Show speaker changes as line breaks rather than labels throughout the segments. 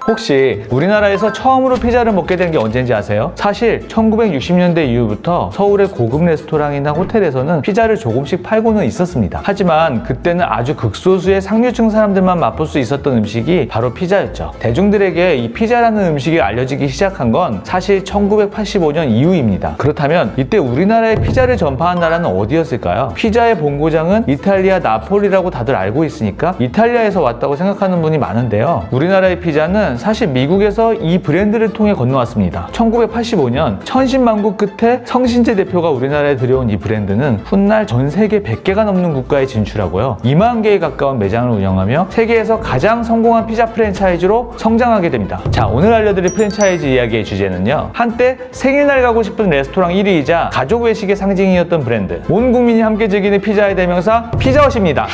혹시 우리나라에서 처음으로 피자를 먹게 된 게 언제인지 아세요? 사실 1960년대 이후부터 서울의 고급 레스토랑이나 호텔에서는 피자를 조금씩 팔고는 있었습니다. 하지만 그때는 아주 극소수의 상류층 사람들만 맛볼 수 있었던 음식이 바로 피자였죠. 대중들에게 이 피자라는 음식이 알려지기 시작한 건 사실 1985년 이후입니다. 그렇다면 이때 우리나라의 피자를 전파한 나라는 어디였을까요? 피자의 본고장은 이탈리아 나폴리라고 다들 알고 있으니까 이탈리아에서 왔다고 생각하는 분이 많은데요. 우리나라의 피자는 사실 미국에서 이 브랜드를 통해 건너왔습니다. 1985년 천신만고 끝에 성신재 대표가 우리나라에 들여온 이 브랜드는 훗날 전 세계 100개가 넘는 국가에 진출하고요. 2만 개에 가까운 매장을 운영하며 세계에서 가장 성공한 피자 프랜차이즈로 성장하게 됩니다. 자, 오늘 알려드릴 프랜차이즈 이야기의 주제는요. 한때 생일날 가고 싶은 레스토랑 1위이자 가족 외식의 상징이었던 브랜드. 온 국민이 함께 즐기는 피자의 대명사 피자헛입니다.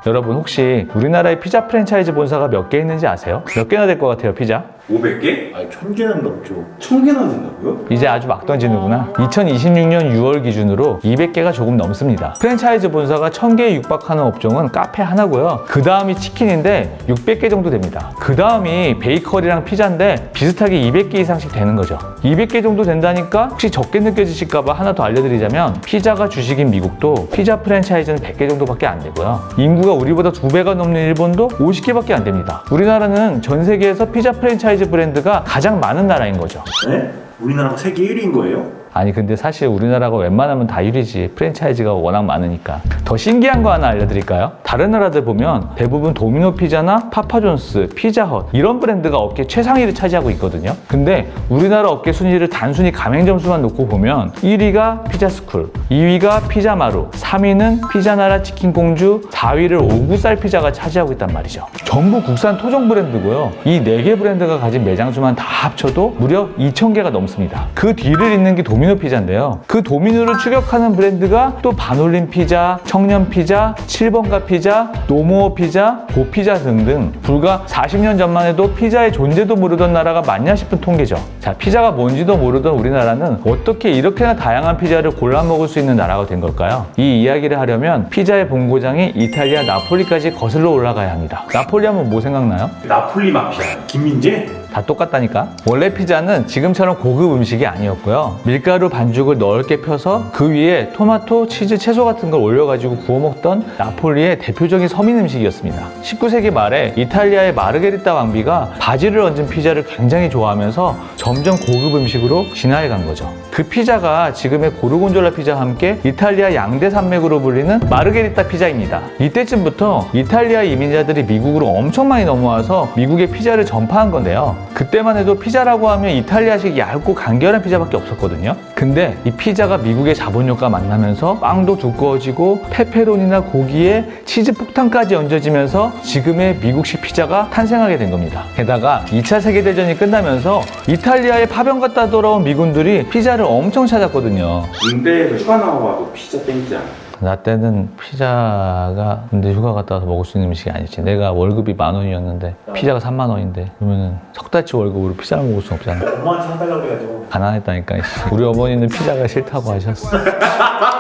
여러분 혹시 우리나라의 피자 프랜차이즈 본사가 몇 개 있는지 아세요? 몇 개나 될 것 같아요, 피자?
500개?
아니 1000개는 넘죠.
1000개나 된다고요?
이제 아주 막 던지는구나. 2026년 6월 기준으로 200개가 조금 넘습니다. 프랜차이즈 본사가 1000개에 육박하는 업종은 카페 하나고요. 그 다음이 치킨인데 600개 정도 됩니다. 그 다음이 베이커리랑 피자인데 비슷하게 200개 이상씩 되는 거죠. 200개 정도 된다니까 혹시 적게 느껴지실까봐 하나 더 알려드리자면 피자가 주식인 미국도 피자 프랜차이즈는 100개 정도밖에 안 되고요. 인구가 우리보다 2배가 넘는 일본도 50개밖에 안 됩니다. 우리나라는 전 세계에서 피자 프랜차이즈 브랜드가 가장 많은 나라인 거죠.
네? 우리나라가 세계 1위인 거예요?
아니 근데 사실 우리나라가 웬만하면 다 1위지. 프랜차이즈가 워낙 많으니까. 더 신기한 거 하나 알려드릴까요? 다른 나라들 보면 대부분 도미노 피자나 파파존스, 피자헛 이런 브랜드가 업계 최상위를 차지하고 있거든요. 근데 우리나라 업계 순위를 단순히 가맹점수만 놓고 보면 1위가 피자스쿨, 2위가 피자마루, 3위는 피자나라 치킨공주, 4위를 오구살 피자가 차지하고 있단 말이죠. 전부 국산 토종 브랜드고요. 이 4개 브랜드가 가진 매장 수만 다 합쳐도 무려 2000개가 넘습니다. 그 뒤를 잇는 게 도미노 피자인데요. 그 도미노를 추격하는 브랜드가 또 반올림 피자, 청년 피자, 7번가 피자, 노모어 피자, 고피자 등등 불과 40년 전만 해도 피자의 존재도 모르던 나라가 맞냐 싶은 통계죠. 자, 피자가 뭔지도 모르던 우리나라는 어떻게 이렇게나 다양한 피자를 골라 먹을 수 있는 나라가 된 걸까요? 이 이야기를 하려면 피자의 본고장이 이탈리아 나폴리까지 거슬러 올라가야 합니다. 나폴리 하면 뭐 생각나요?
나폴리 마피아.
김민재?
다 똑같다니까? 원래 피자는 지금처럼 고급 음식이 아니었고요. 밀가루 반죽을 넓게 펴서 그 위에 토마토, 치즈, 채소 같은 걸 올려가지고 구워 먹던 나폴리의 대표적인 서민 음식이었습니다. 19세기 말에 이탈리아의 마르게리타 왕비가 바질을 얹은 피자를 굉장히 좋아하면서 점점 고급 음식으로 진화해 간 거죠. 그 피자가 지금의 고르곤졸라 피자와 함께 이탈리아 양대 산맥으로 불리는 마르게리타 피자입니다. 이때쯤부터 이탈리아 이민자들이 미국으로 엄청 많이 넘어와서 미국의 피자를 전파한 건데요. 그때만 해도 피자라고 하면 이탈리아식 얇고 간결한 피자밖에 없었거든요. 근데 이 피자가 미국의 자본력과 만나면서 빵도 두꺼워지고 페페로니나 고기에 치즈 폭탄까지 얹어지면서 지금의 미국식 피자가 탄생하게 된 겁니다. 게다가 2차 세계대전이 끝나면서 이탈리아에 파병 갔다 돌아온 미군들이 피자를 엄청 찾았거든요.
군대에서 휴가 나와도 피자 땡기지 않아.
나 때는 피자가 군대 휴가 갔다 와서 먹을 수 있는 음식이 아니지. 내가 월급이 10,000원이었는데 피자가 30,000원인데 그러면은 석 달치 월급으로 피자를 먹을 수 없잖아.
엄마한테 사달라고 해가지고.
가난했다니까. 우리 어머니는 피자가 싫다고 하셨어.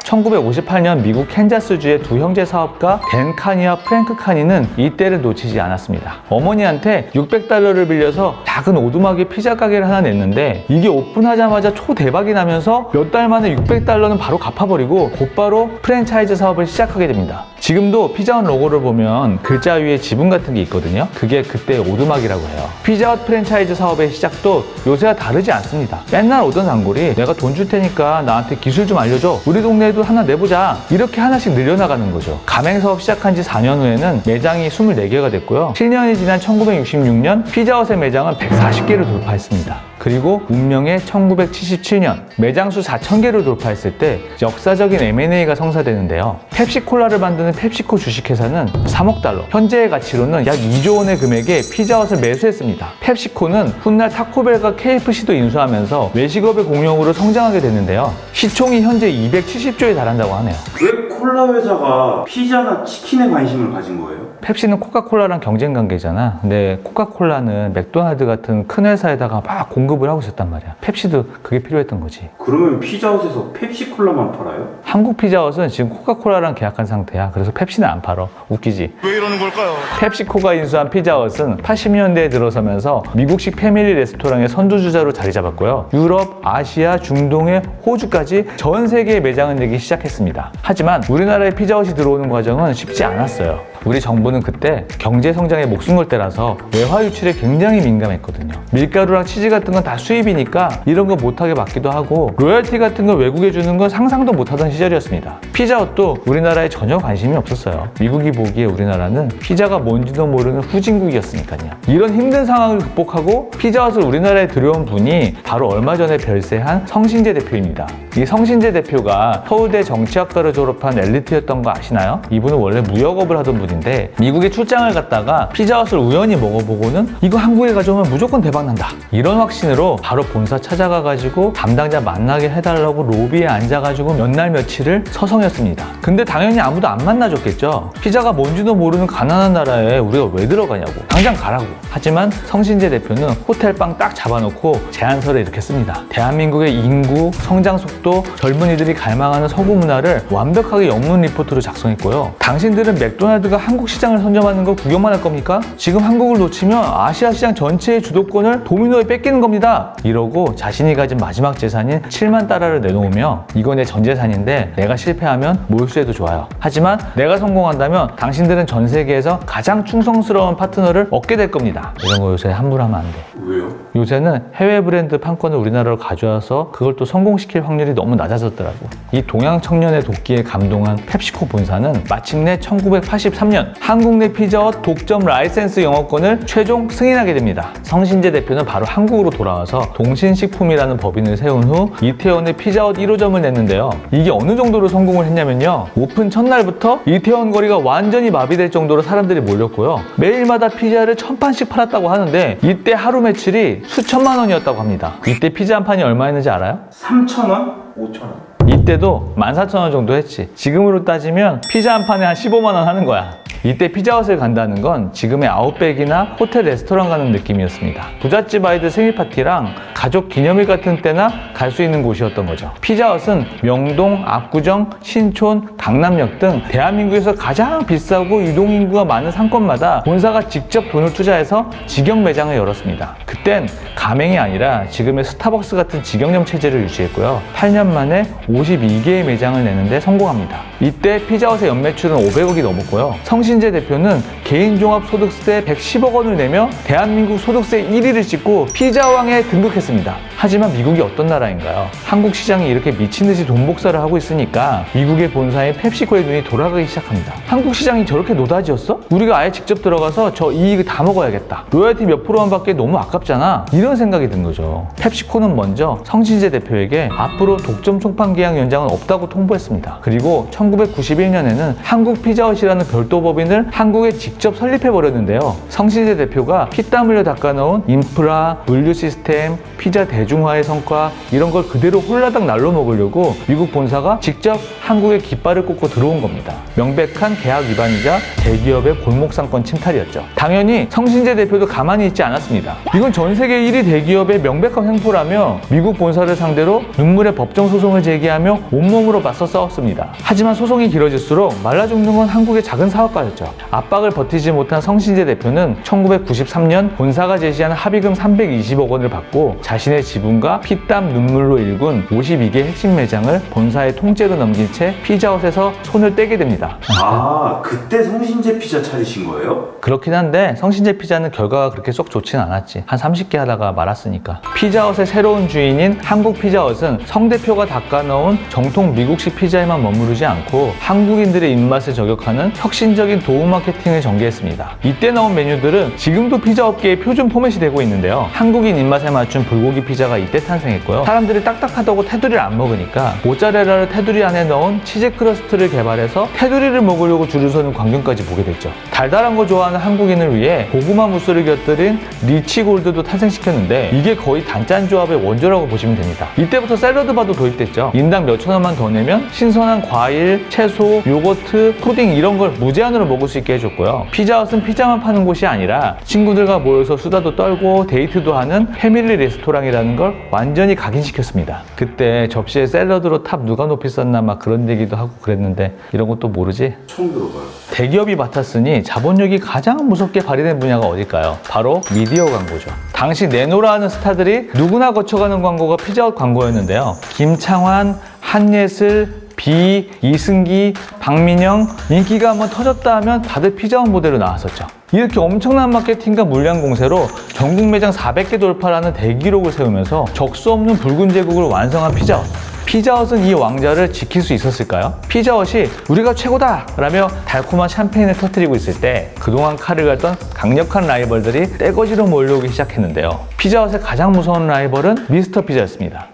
1958년 미국 캔자스주의 두 형제 사업가 댄 카니와 프랭크 카니는 이때를 놓치지 않았습니다. 어머니한테 $600를 빌려서 작은 오두막에 피자 가게를 하나 냈는데 이게 오픈하자마자 초대박이 나면서 몇 달 만에 $600는 바로 갚아버리고 곧바로 프랜차이즈 사업을 시작하게 됩니다. 지금도 피자헛 로고를 보면 글자 위에 지붕 같은 게 있거든요. 그게 그때 오두막이라고 해요. 피자헛 프랜차이즈 사업의 시작도 요새와 다르지 않습니다. 맨날 오던 단골이 내가 돈 줄 테니까 나한테 기술 좀 알려줘. 우리 동네에도 하나 내보자. 이렇게 하나씩 늘려나가는 거죠. 가맹사업 시작한 지 4년 후에는 매장이 24개가 됐고요. 7년이 지난 1966년 피자헛의 매장은 140개를 돌파했습니다. 그리고 운명의 1977년 매장 수 4,000개를 돌파했을 때 역사적인 M&A가 성사되는데요. 펩시콜라를 만드는 펩시코 주식회사는 3억 달러, 현재의 가치로는 약 2조 원의 금액에 피자헛을 매수했습니다. 펩시코는 훗날 타코벨과 KFC도 인수하면서 외식업의 공룡으로 성장하게 됐는데요. 시총이 현재 270조에 달한다고 하네요.
왜 콜라 회사가 피자나 치킨에 관심을 가진 거예요?
펩시는 코카콜라랑 경쟁 관계잖아. 근데 코카콜라는 맥도날드 같은 큰 회사에다가 막 공급을 하고 있었단 말이야. 펩시도 그게 필요했던 거지.
그러면 피자헛에서 펩시콜라만 팔아요?
한국 피자헛은 지금 코카콜라랑 계약한 상태야. 그래서 펩시는 안 팔어. 웃기지?
왜 이러는 걸까요?
펩시코가 인수한 피자헛은 80년대에 들어서면서 미국식 패밀리 레스토랑의 선두주자로 자리 잡았고요. 유럽, 아시아, 중동의 호주까지 전 세계에 매장을 내기 시작했습니다. 하지만 우리나라에 피자헛이 들어오는 과정은 쉽지 않았어요. 우리 정부는 그때 경제 성장에 목숨 걸 때라서 외화 유출에 굉장히 민감했거든요. 밀가루랑 치즈 같은 건 다 수입이니까 이런 거 못하게 막기도 하고 로열티 같은 거 외국에 주는 건 상상도 못하던 시절이었습니다. 피자헛도 우리나라에 전혀 관심이 없었어요. 미국이 보기에 우리나라는 피자가 뭔지도 모르는 후진국이었으니까요. 이런 힘든 상황을 극복하고 피자헛을 우리나라에 들여온 분이 바로 얼마 전에 별세한 성신재 대표입니다. 이 성신재 대표가 서울대 정치학과를 졸업한 엘리트였던 거 아시나요? 이분은 원래 무역업을 하던 분인데 미국에 출장을 갔다가 피자헛을 우연히 먹어보고는 이거 한국에 가져오면 무조건 대박난다. 이런 확신으로 바로 본사 찾아가가지고 담당자 만나게 해달라고 로비에 앉아가지고 몇 날 며칠을 서성였습니다. 근데 당연히 아무도 안 만나줬겠죠. 피자가 뭔지도 모르는 가난한 나라에 우리가 왜 들어가냐고. 당장 가라고. 하지만 성신재 대표는 호텔방 딱 잡아놓고 제안서를 이렇게 씁니다. 대한민국의 인구, 성장 속도, 젊은이들이 갈망하는 서구 문화를 완벽하게 엮는 리포트로 작성했고요. 당신들은 맥도날드가 한국 시장을 선점하는 거 구경만 할 겁니까? 지금 한국을 놓치면 아시아 시장 전체의 주도권을 도미노에 뺏기는 겁니다. 이러고 자신이 가진 마지막 재산인 7만 달러를 내놓으며 이건 내 전 재산인데 내가 실패하면 몰수해도 좋아요. 하지만 내가 성공한다면 당신들은 전 세계에서 가장 충성스러운 파트너를 얻게 될 겁니다. 이런 거 요새 함부로 하면 안 돼.
왜요?
요새는 해외 브랜드 판권을 우리나라로 가져와서 그걸 또 성공시킬 확률이 너무 낮아졌더라고. 이 동양 청년의 도끼에 감동한 펩시코 본사는 마침내 1983년 한국 내 피자헛 독점 라이센스 영업권을 최종 승인하게 됩니다. 성신재 대표는 바로 한국으로 돌아와서 동신식품이라는 법인을 세운 후 이태원에 피자헛 1호점을 냈는데요. 이게 어느 정도로 성공을 했냐면요. 오픈 첫날부터 이태원 거리가 완전히 마비될 정도로 사람들이 몰렸고요. 매일마다 피자를 1000판씩 팔았다고 하는데 이때 하루 매출이 수천만 원이었다고 합니다. 이때 피자 한 판이 얼마였는지 알아요?
3,000원?
5,000원.
이때도 14,000원 정도 했지. 지금으로 따지면 피자 한 판에 한 15만 원 하는 거야. 이때 피자헛을 간다는 건 지금의 아웃백이나 호텔 레스토랑 가는 느낌이었습니다. 부잣집 아이들 생일 파티랑 가족 기념일 같은 때나 갈 수 있는 곳이었던 거죠. 피자헛은 명동, 압구정, 신촌, 강남역 등 대한민국에서 가장 비싸고 유동인구가 많은 상권마다 본사가 직접 돈을 투자해서 직영 매장을 열었습니다. 그땐 가맹이 아니라 지금의 스타벅스 같은 직영점 체제를 유지했고요. 8년 만에 52개의 매장을 내는데 성공합니다. 이때 피자헛의 연매출은 500억이 넘었고요. 성신재 대표는 개인종합소득세 110억 원을 내며 대한민국 소득세 1위를 찍고 피자왕에 등극했습니다. 하지만 미국이 어떤 나라인가요? 한국 시장이 이렇게 미친 듯이 돈 복사를 하고 있으니까 미국의 본사인 펩시코의 눈이 돌아가기 시작합니다. 한국 시장이 저렇게 노다지였어? 우리가 아예 직접 들어가서 저 이익을 다 먹어야겠다. 로열티 몇 프로만 받기에 너무 아깝잖아. 이런 생각이 든 거죠. 펩시코는 먼저 성신재 대표에게 앞으로 독점 총판 계약 연장은 없다고 통보했습니다. 그리고 1991년에는 한국 피자헛이라는 별도 법인을 한국에 직접 설립해버렸는데요. 성신재 대표가 피땀 흘려 닦아놓은 인프라, 물류 시스템, 피자 대중화의 성과 이런 걸 그대로 홀라당 날로 먹으려고 미국 본사가 직접 한국에 깃발을 꽂고 들어온 겁니다. 명백한 계약 위반이자 대기업의 골목상권 침탈이었죠. 당연히 성신재 대표도 가만히 있지 않았습니다. 이건 전 세계 1위 대기업의 명백한 횡포라며 미국 본사를 상대로 눈물의 법정 소송을 제기하며 온몸으로 맞서 싸웠습니다. 하지만 소송이 길어질수록 말라 죽는 건 한국의 작은 사업가였죠. 압박을 버티지 못한 성신재 대표는 1993년 본사가 제시한 합의금 320억 원을 받고 자신의 지분과 피땀 눈물로 일군 52개 핵심 매장을 본사의 통째로 넘긴 채 피자헛에서 손을 떼게 됩니다.
아, 그때 성신재 피자 차리신 거예요?
그렇긴 한데 성신재 피자는 결과가 그렇게 쏙 좋진 않았지. 한 30개 하다가 말았으니까. 피자헛의 새로운 주인인 한국 피자헛은 성 대표가 닦아놓은 정통 미국식 피자에만 머무르지 않고 한국인들의 입맛을 저격하는 혁신적인 도우 마케팅을 전개했습니다. 이때 나온 메뉴들은 지금도 피자 업계의 표준 포맷이 되고 있는데요. 한국인 입맛에 맞춘 불고기 피자가 이때 탄생했고요. 사람들이 딱딱하다고 테두리를 안 먹으니까 모짜렐라를 테두리 안에 넣은 치즈 크러스트를 개발해서 테두리를 먹으려고 줄을 서는 광경까지 보게 됐죠. 달달한 거 좋아하는 한국인을 위해 고구마 무스를 곁들인 리치 골드도 탄생시켰는데 이게 거의 단짠 조합의 원조라고 보시면 됩니다. 이때부터 샐러드 바도 도입됐죠. 인당 몇천 원만 더 내면 신선한 과일, 과일, 채소, 요거트, 푸딩 이런 걸 무제한으로 먹을 수 있게 해줬고요. 피자헛은 피자만 파는 곳이 아니라 친구들과 모여서 수다도 떨고 데이트도 하는 패밀리 레스토랑이라는 걸 완전히 각인시켰습니다. 그때 접시에 샐러드로 탑 누가 높이 썼나 막 그런 얘기도 하고 그랬는데 이런 것도 모르지?
처음 들어봐요.
대기업이 맡았으니 자본력이 가장 무섭게 발휘된 분야가 어딜까요? 바로 미디어 광고죠. 당시 내노라 하는 스타들이 누구나 거쳐가는 광고가 피자헛 광고였는데요. 김창완, 한예슬, 비, 이승기, 박민영 인기가 한번 터졌다 하면 다들 피자헛 모델로 나왔었죠. 이렇게 엄청난 마케팅과 물량 공세로 전국 매장 400개 돌파라는 대기록을 세우면서 적수 없는 붉은 제국을 완성한 피자헛. 피자헛은 이 왕좌를 지킬 수 있었을까요? 피자헛이 우리가 최고다! 라며 달콤한 샴페인을 터뜨리고 있을 때 그동안 칼을 갈던 강력한 라이벌들이 떼거지로 몰려오기 시작했는데요. 피자헛의 가장 무서운 라이벌은 미스터 피자였습니다.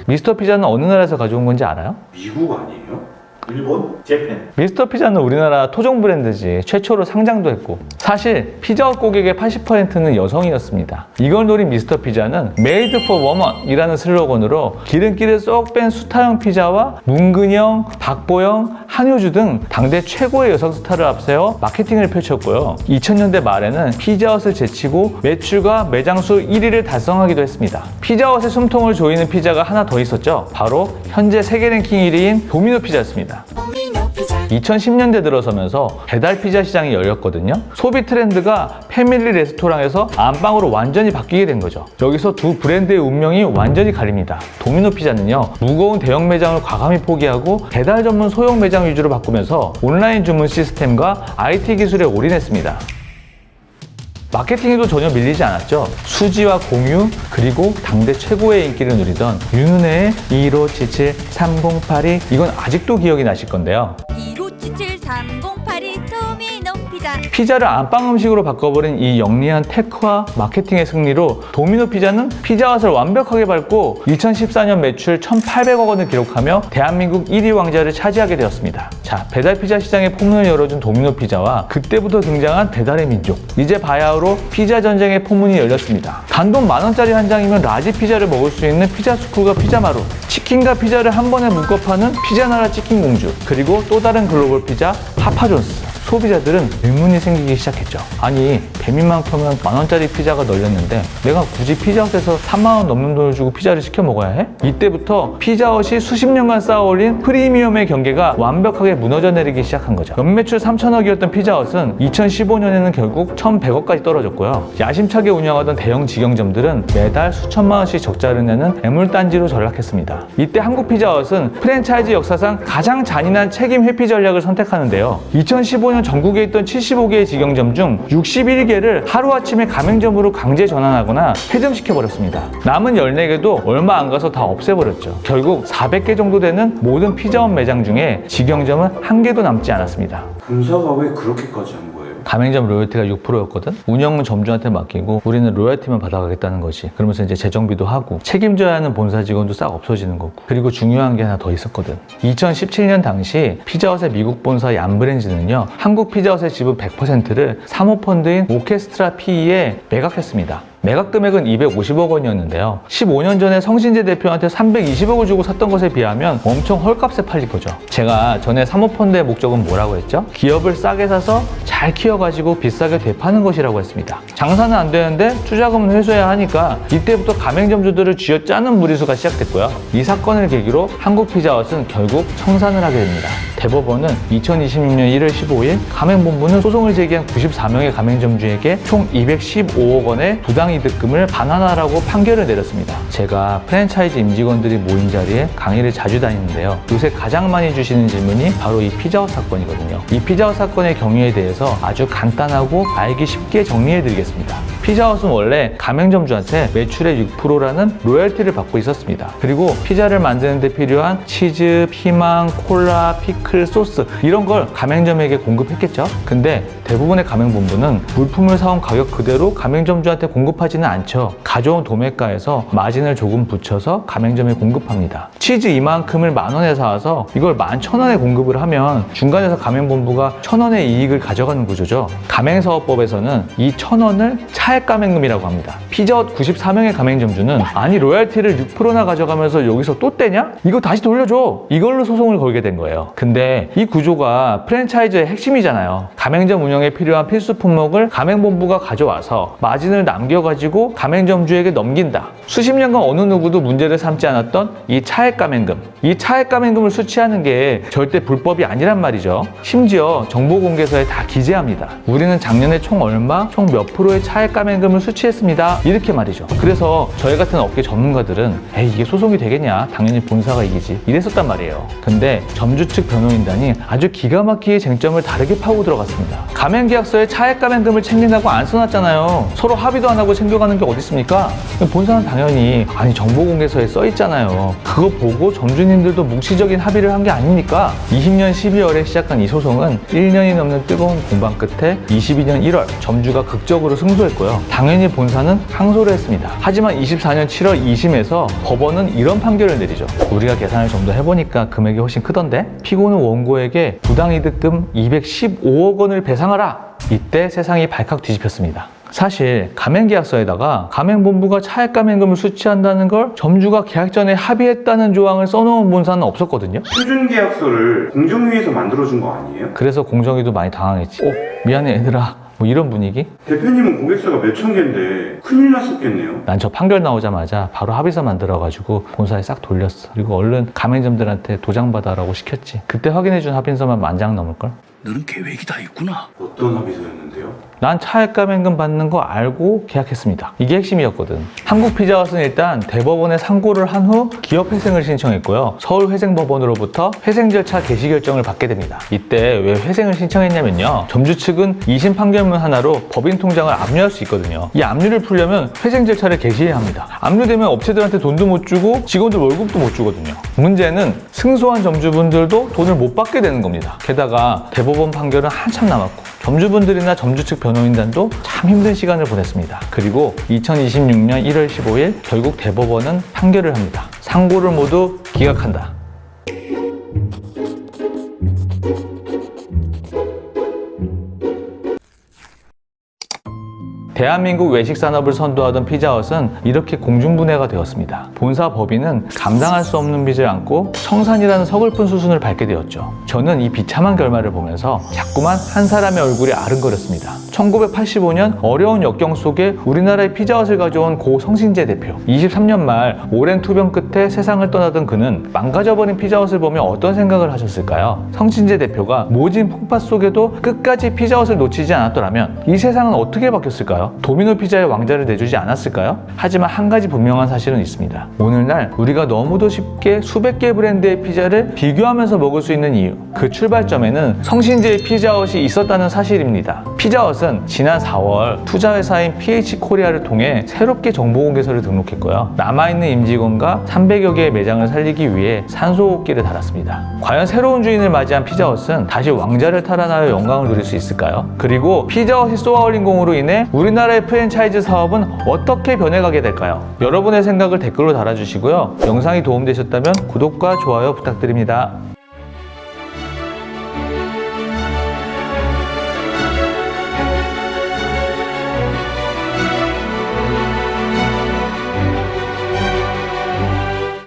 미스터 피자는 어느 나라에서 가져온 건지 알아요?
미국 아니에요?
일본? 재팬.
미스터 피자는 우리나라 토종 브랜드지. 최초로 상장도 했고. 사실 피자헛 고객의 80%는 여성이었습니다. 이걸 노린 미스터 피자는 Made for Woman 이라는 슬로건으로 기름기를 쏙 뺀 수타형 피자와 문근영, 박보영, 한효주 등 당대 최고의 여성 스타를 앞세워 마케팅을 펼쳤고요. 2000년대 말에는 피자헛을 제치고 매출과 매장수 1위를 달성하기도 했습니다. 피자헛의 숨통을 조이는 피자가 하나 더 있었죠. 바로 현재 세계 랭킹 1위인 도미노 피자였습니다. 2010년대 들어서면서 배달 피자 시장이 열렸거든요. 소비 트렌드가 패밀리 레스토랑에서 안방으로 완전히 바뀌게 된 거죠. 여기서 두 브랜드의 운명이 완전히 갈립니다. 도미노 피자는요, 무거운 대형 매장을 과감히 포기하고 배달 전문 소형 매장 위주로 바꾸면서 온라인 주문 시스템과 IT 기술에 올인했습니다. 마케팅에도 전혀 밀리지 않았죠. 수지와 공유, 그리고 당대 최고의 인기를 누리던 윤은혜의 1577-3082 이건 아직도 기억이 나실 건데요.
1577-3082 도미노 피자.
피자를 안방 음식으로 바꿔버린 이 영리한 테크와 마케팅의 승리로 도미노 피자는 피자헛을 완벽하게 밟고 2014년 매출 1,800억 원을 기록하며 대한민국 1위 왕자를 차지하게 되었습니다. 자, 배달 피자 시장의 포문을 열어준 도미노 피자와 그때부터 등장한 배달의 민족. 이제 바야흐로 피자 전쟁의 포문이 열렸습니다. 단돈 10,000원짜리 한 장이면 라지 피자를 먹을 수 있는 피자스쿨과 피자마루, 치킨과 피자를 한 번에 묶어 파는 피자나라 치킨공주, 그리고 또 다른 글로벌 피자 파파존스. 소비자들은 의문이 생기기 시작했죠. 아니, 배민만큼은 10,000원짜리 피자가 널렸는데 내가 굳이 피자헛에서 30,000원 넘는 돈을 주고 피자를 시켜 먹어야 해? 이때부터 피자헛이 수십 년간 쌓아올린 프리미엄의 경계가 완벽하게 무너져 내리기 시작한 거죠. 연매출 3,000억이었던 피자헛은 2015년에는 결국 1,100억까지 떨어졌고요. 야심차게 운영하던 대형 직영점들은 매달 수천만 원씩 적자를 내는 애물단지로 전락했습니다. 이때 한국 피자헛은 프랜차이즈 역사상 가장 잔인한 책임 회피 전략을 선택하는데요. 2015년 전국에 있던 75개의 직영점 중 61개를 하루아침에 가맹점으로 강제 전환하거나 폐점시켜버렸습니다. 남은 14개도 얼마 안 가서 다 없애버렸죠. 결국 400개 정도 되는 모든 피자헛 매장 중에 직영점은 한 개도 남지 않았습니다.
본사가 왜 그렇게까지 한 거예요?
가맹점 로열티가 6%였거든? 운영은 점주한테 맡기고 우리는 로열티만 받아가겠다는 거지. 그러면서 이제 재정비도 하고 책임져야 하는 본사 직원도 싹 없어지는 거고. 그리고 중요한 게 하나 더 있었거든. 2017년 당시 피자헛의 미국 본사 얀브렌즈는요, 한국 피자헛의 지분 100%를 사모펀드인 오케스트라 PE에 매각했습니다. 매각 금액은 250억 원이었는데요. 15년 전에 성신재 대표한테 320억을 주고 샀던 것에 비하면 엄청 헐값에 팔린 거죠. 제가 전에 사모펀드의 목적은 뭐라고 했죠? 기업을 싸게 사서 잘 키워가지고 비싸게 되파는 것이라고 했습니다. 장사는 안 되는데 투자금은 회수해야 하니까 이때부터 가맹점주들을 쥐어짜는 무리수가 시작됐고요. 이 사건을 계기로 한국 피자헛은 결국 청산을 하게 됩니다. 대법원은 2026년 1월 15일 가맹본부는 소송을 제기한 94명의 가맹점주에게 총 215억 원의 부당이득금을 반환하라고 판결을 내렸습니다. 제가 프랜차이즈 임직원들이 모인 자리에 강의를 자주 다니는데요. 요새 가장 많이 주시는 질문이 바로 이 피자헛 사건이거든요. 이 피자헛 사건의 경위에 대해서 아주 간단하고 알기 쉽게 정리해드리겠습니다. 피자헛은 원래 가맹점주한테 매출의 6%라는 로열티를 받고 있었습니다. 그리고 피자를 만드는 데 필요한 치즈, 피망, 콜라, 피클, 소스 이런 걸 가맹점에게 공급했겠죠. 근데 대부분의 가맹본부는 물품을 사온 가격 그대로 가맹점주한테 공급하지는 않죠. 가져온 도매가에서 마진을 조금 붙여서 가맹점에 공급합니다. 치즈 이만큼을 10,000원에 사와서 이걸 11,000원에 공급을 하면 중간에서 가맹본부가 1,000원의 이익을 가져가는 구조죠. 가맹사업법에서는 이 1,000원을 차익 차액 가맹금이라고 합니다. 피자헛 94명의 가맹점주는 아니 로얄티를 6%나 가져가면서 여기서 또 떼냐? 이거 다시 돌려줘! 이걸로 소송을 걸게 된 거예요. 근데 이 구조가 프랜차이즈의 핵심이잖아요. 가맹점 운영에 필요한 필수 품목을 가맹본부가 가져와서 마진을 남겨가지고 가맹점주에게 넘긴다. 수십 년간 어느 누구도 문제를 삼지 않았던 이 차액 가맹금. 이 차액 가맹금을 수취하는 게 절대 불법이 아니란 말이죠. 심지어 정보공개서에 다 기재합니다. 우리는 작년에 총 얼마, 총 몇 프로의 차액 가맹금을 수취했습니다. 이렇게 말이죠. 그래서 저희 같은 업계 전문가들은 에이 이게 소송이 되겠냐? 당연히 본사가 이기지. 이랬었단 말이에요. 근데 점주 측 변호인단이 아주 기가 막히게 쟁점을 다르게 파고 들어갔습니다. 가맹계약서에 차액 가맹금을 챙긴다고 안 써놨잖아요. 서로 합의도 안 하고 챙겨가는 게 어디 있습니까? 본사는 당연히 아니 정보공개서에 써 있잖아요. 그거 보고 점주님들도 묵시적인 합의를 한 게 아닙니까? 20년 12월에 시작한 이 소송은 1년이 넘는 뜨거운 공방 끝에 22년 1월 점주가 극적으로 승소했고요. 당연히 본사는 항소를 했습니다. 하지만 24년 7월 2심에서 법원은 이런 판결을 내리죠. 우리가 계산을 좀 더 해보니까 금액이 훨씬 크던데? 피고는 원고에게 부당이득금 215억 원을 배상하라! 이때 세상이 발칵 뒤집혔습니다. 사실 가맹계약서에다가 가맹본부가 차액 가맹금을 수취한다는 걸 점주가 계약 전에 합의했다는 조항을 써놓은 본사는 없었거든요.
표준계약서를 공정위에서 만들어준 거 아니에요?
그래서 공정위도 많이 당황했지. 미안해 얘들아. 뭐 이런 분위기?
대표님은 고객사가 몇천 개인데 큰일 났었겠네요.
난 저 판결 나오자마자 바로 합의서 만들어가지고 본사에 싹 돌렸어. 그리고 얼른 가맹점들한테 도장 받아라고 시켰지. 그때 확인해준 합의서만 10,000장 넘을걸?
너는 계획이 다 있구나.
어떤 합의서였는데요?
난 차액 가맹금 받는 거 알고 계약했습니다. 이게 핵심이었거든. 한국피자헛은 일단 대법원에 상고를 한 후 기업회생을 신청했고요. 서울회생법원으로부터 회생 절차 개시 결정을 받게 됩니다. 이때 왜 회생을 신청했냐면요. 점주 측은 2심 판결문 하나로 법인 통장을 압류할 수 있거든요. 이 압류를 풀려면 회생 절차를 개시해야 합니다. 압류되면 업체들한테 돈도 못 주고 직원들 월급도 못 주거든요. 문제는 승소한 점주분들도 돈을 못 받게 되는 겁니다. 게다가 대법원 판결은 한참 남았고 점주분들이나 점주 측 변호인단도 참 힘든 시간을 보냈습니다. 그리고 2026년 1월 15일 결국 대법원은 판결을 합니다. 상고를 모두 기각한다. 대한민국 외식 산업을 선도하던 피자헛은 이렇게 공중분해가 되었습니다. 본사 법인은 감당할 수 없는 빚을 안고 청산이라는 서글픈 수순을 밟게 되었죠. 저는 이 비참한 결말을 보면서 자꾸만 한 사람의 얼굴이 아른거렸습니다. 1985년 어려운 역경 속에 우리나라의 피자헛을 가져온 고 성신재 대표. 23년 말 오랜 투병 끝에 세상을 떠나던 그는 망가져버린 피자헛을 보며 어떤 생각을 하셨을까요? 성신재 대표가 모진 풍파 속에도 끝까지 피자헛을 놓치지 않았더라면 이 세상은 어떻게 바뀌었을까요? 도미노 피자의 왕자를 내주지 않았을까요? 하지만 한 가지 분명한 사실은 있습니다. 오늘날 우리가 너무도 쉽게 수백 개 브랜드의 피자를 비교하면서 먹을 수 있는 이유, 그 출발점에는 성신재의 피자헛이 있었다는 사실입니다. 피자헛은 지난 4월 투자회사인 PH코리아를 통해 새롭게 정보공개서를 등록했고요. 남아있는 임직원과 300여 개의 매장을 살리기 위해 산소호흡기를 달았습니다. 과연 새로운 주인을 맞이한 피자헛은 다시 왕자를 탈환하여 영광을 누릴 수 있을까요? 그리고 피자헛이 쏘아올린 공으로 인해 우리나라의 프랜차이즈 사업은 어떻게 변해가게 될까요? 여러분의 생각을 댓글로 달아주시고요. 영상이 도움되셨다면 구독과 좋아요 부탁드립니다.